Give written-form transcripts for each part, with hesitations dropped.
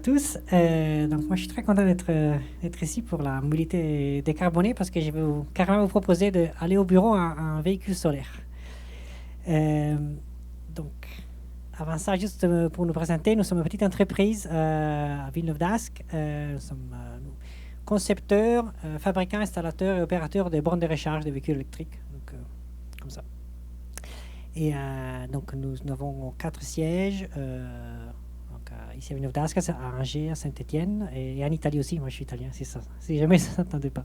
tous. Donc moi je suis très content d'être ici pour la mobilité décarbonée parce que je vais carrément vous proposer d'aller au bureau en véhicule solaire. Donc avant ça, juste pour nous présenter, nous sommes une petite entreprise à Villeneuve d'Ascq. Nous sommes concepteurs, fabricants, installateurs et opérateurs des bornes de recharge de véhicules électriques. Donc comme ça. Et donc nous avons 4 sièges. Ici à Villeneuve d'Ascq, à Angers, à Saint-Étienne et en Italie aussi. Moi, je suis italien, c'est ça. Si jamais ça ne s'entendait pas.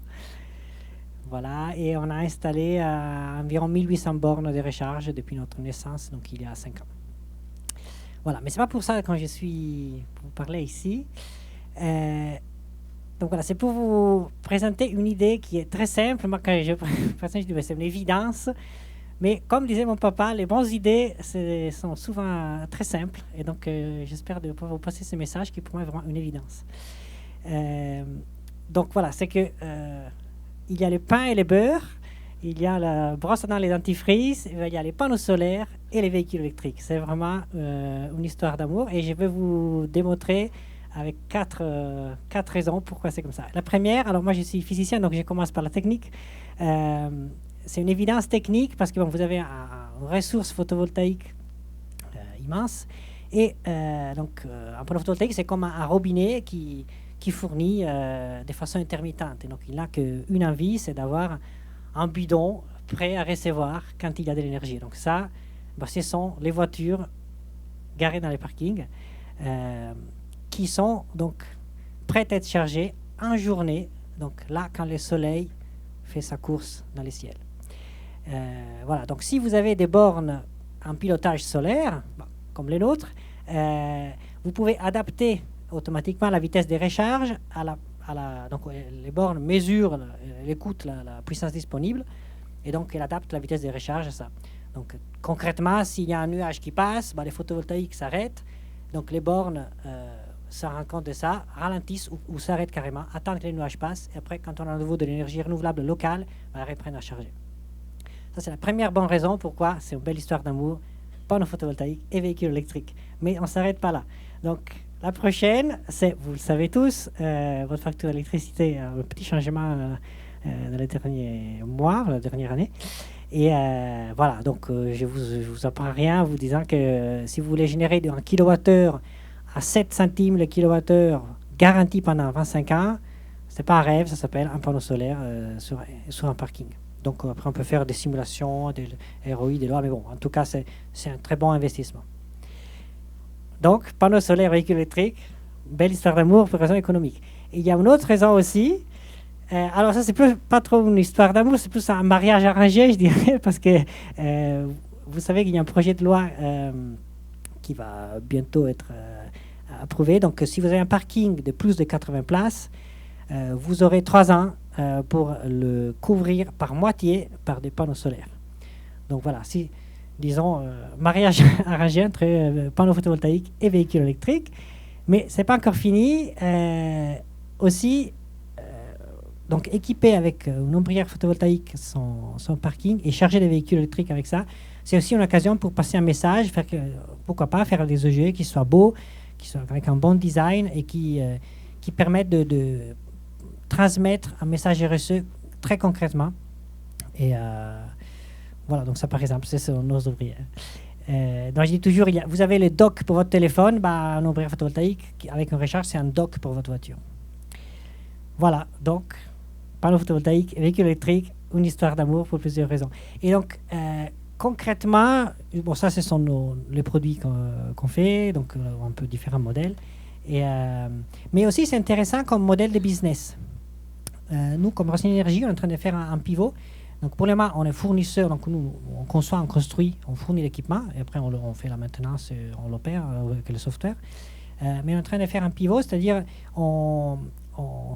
Voilà, et on a installé environ 1800 bornes de recharge depuis notre naissance, donc il y a 5 ans. Voilà, mais c'est pas pour ça quand je suis pour vous parler ici. Donc voilà, c'est pour vous présenter une idée qui est très simple. Moi, quand je présente, je dis c'est une évidence. Mais comme disait mon papa, les bonnes idées sont souvent très simples. Et donc, j'espère de pouvoir vous passer ce message qui pour moi est vraiment une évidence. Donc voilà, c'est que il y a le pain et le beurre, il y a la brosse à dents et les dentifrices, il y a les panneaux solaires et les véhicules électriques. C'est vraiment une histoire d'amour. Et je vais vous démontrer avec quatre raisons pourquoi c'est comme ça. La première, alors moi je suis physicien, donc je commence par la technique. C'est une évidence technique parce que bon, vous avez une ressource photovoltaïque immense. Et donc, un panneau photovoltaïque, c'est comme un robinet qui fournit de façon intermittente. Et donc, il n'a qu'une envie, c'est d'avoir un bidon prêt à recevoir quand il y a de l'énergie. Donc ça, ce sont les voitures garées dans les parkings qui sont donc prêtes à être chargées en journée. Donc là, quand le soleil fait sa course dans les ciels. Voilà, donc si vous avez des bornes en pilotage solaire, comme les nôtres, vous pouvez adapter automatiquement la vitesse de recharge donc les bornes mesurent, écoutent la puissance disponible et donc elles adaptent la vitesse de recharge à ça. Donc concrètement, s'il y a un nuage qui passe, les photovoltaïques s'arrêtent, donc les bornes se rendent compte de ça, ralentissent ou s'arrêtent carrément, attendent que les nuages passent et après, quand on a à nouveau de l'énergie renouvelable locale, elles reprennent à charger. Ça, c'est la première bonne raison pourquoi c'est une belle histoire d'amour, panneaux photovoltaïques et véhicules électriques. Mais on ne s'arrête pas là. Donc, la prochaine, c'est, vous le savez tous, votre facture d'électricité a un petit changement dans les derniers mois, la dernière année. Et voilà, donc je vous apprends rien en vous disant que si vous voulez générer un kilowattheure à 7 centimes le kilowattheure garanti pendant 25 ans, c'est pas un rêve, ça s'appelle un panneau solaire sur un parking. Donc après, on peut faire des simulations, des ROI, des lois, mais bon, en tout cas, c'est un très bon investissement. Donc, panneaux solaires, véhicules électriques, belle histoire d'amour pour raison économique. Et il y a une autre raison aussi. Alors ça, c'est pas trop une histoire d'amour, c'est plus un mariage arrangé, je dirais, parce que vous savez qu'il y a un projet de loi qui va bientôt être approuvé. Donc, si vous avez un parking de plus de 80 places, vous aurez 3 ans pour le couvrir par moitié par des panneaux solaires. Donc voilà, si, disons, mariage arrangé entre panneaux photovoltaïques et véhicules électriques, mais c'est pas encore fini. Aussi, donc équipé avec une ombrière photovoltaïque son parking et charger des véhicules électriques avec ça, c'est aussi une occasion pour passer un message, pourquoi pas faire des objets qui soient beaux, qui soient avec un bon design et qui permettent de transmettre un message RSE très concrètement. Et voilà, donc ça par exemple, c'est nos ouvrières. Donc je dis toujours, vous avez le dock pour votre téléphone, un ombrière photovoltaïque avec une recharge, c'est un dock pour votre voiture. Voilà, donc panneau photovoltaïque, véhicule électrique, une histoire d'amour pour plusieurs raisons. Et donc concrètement, bon ça ce sont les produits qu'on fait, donc un peu différents modèles. Mais aussi c'est intéressant comme modèle de business. Nous, comme Racine Énergie, on est en train de faire un pivot. Donc, pour le moment, on est fournisseur. Donc, nous, on conçoit, on construit, on fournit l'équipement. Et après, on fait la maintenance, on l'opère avec le software. Mais on est en train de faire un pivot, c'est-à-dire on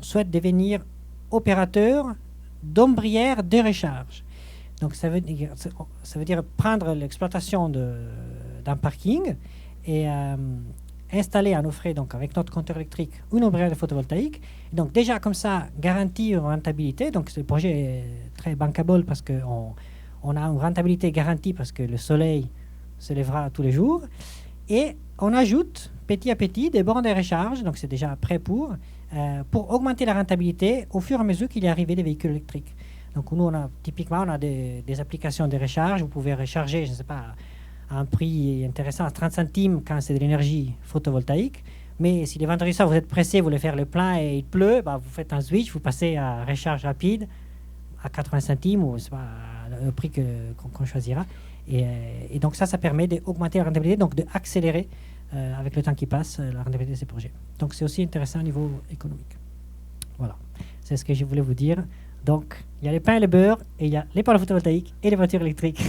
souhaite devenir opérateur d'ombrières de recharge. Donc, ça veut dire prendre l'exploitation d'un parking et installer à nos frais, donc avec notre compteur électrique, une ombrière de photovoltaïque. Donc déjà comme ça, garantir une rentabilité. Donc ce projet est très bankable parce qu'on a une rentabilité garantie parce que le soleil se lèvera tous les jours. Et on ajoute petit à petit des bornes de recharge, donc c'est déjà prêt pour augmenter la rentabilité au fur et à mesure qu'il y arrivé des véhicules électriques. Donc nous, typiquement, on a des applications de recharge. Vous pouvez recharger, je ne sais pas, à un prix intéressant, à 30 centimes quand c'est de l'énergie photovoltaïque. Mais si les vendredis soirs, vous êtes pressé, vous voulez faire le plein et il pleut, bah, vous faites un switch, vous passez à recharge rapide à 80 centimes ou c'est pas le prix qu'on choisira. Et donc ça permet d'augmenter la rentabilité, donc d'accélérer avec le temps qui passe la rentabilité de ces projets. Donc c'est aussi intéressant au niveau économique. Voilà, c'est ce que je voulais vous dire. Donc il y a les pains et le beurre, et il y a les panneaux photovoltaïques et les voitures électriques.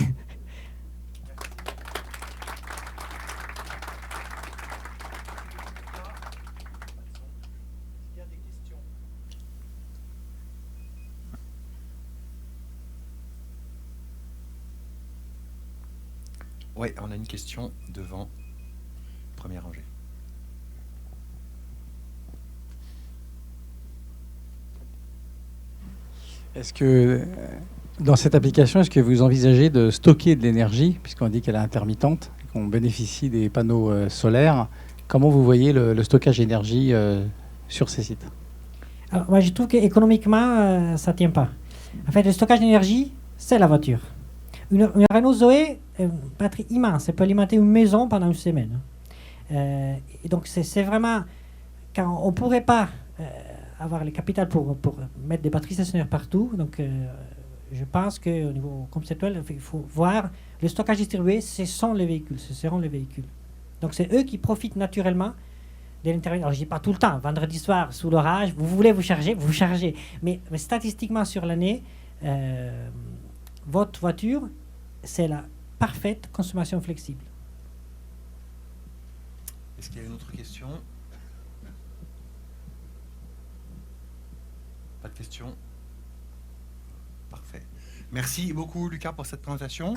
Oui, on a une question devant, première rangée. Est-ce que dans cette application, est-ce que vous envisagez de stocker de l'énergie, puisqu'on dit qu'elle est intermittente, qu'on bénéficie des panneaux solaires? Comment vous voyez le stockage d'énergie sur ces sites? Alors, moi, je trouve qu'économiquement, ça ne tient pas. En fait, le stockage d'énergie, c'est la voiture. Une Renault Zoé, une batterie immense, elle peut alimenter une maison pendant une semaine. Et donc, c'est vraiment... Quand on ne pourrait pas avoir le capital pour mettre des batteries stationnaires partout, donc je pense qu'au niveau conceptuel, il faut voir le stockage distribué, ce seront les véhicules. Donc, c'est eux qui profitent naturellement de l'intérieur. Alors, je ne dis pas tout le temps, vendredi soir, sous l'orage, vous voulez vous chargez. Mais statistiquement sur l'année, votre voiture, c'est la parfaite consommation flexible. Est-ce qu'il y a une autre question? Pas de question? Parfait. Merci beaucoup, Lucas, pour cette présentation.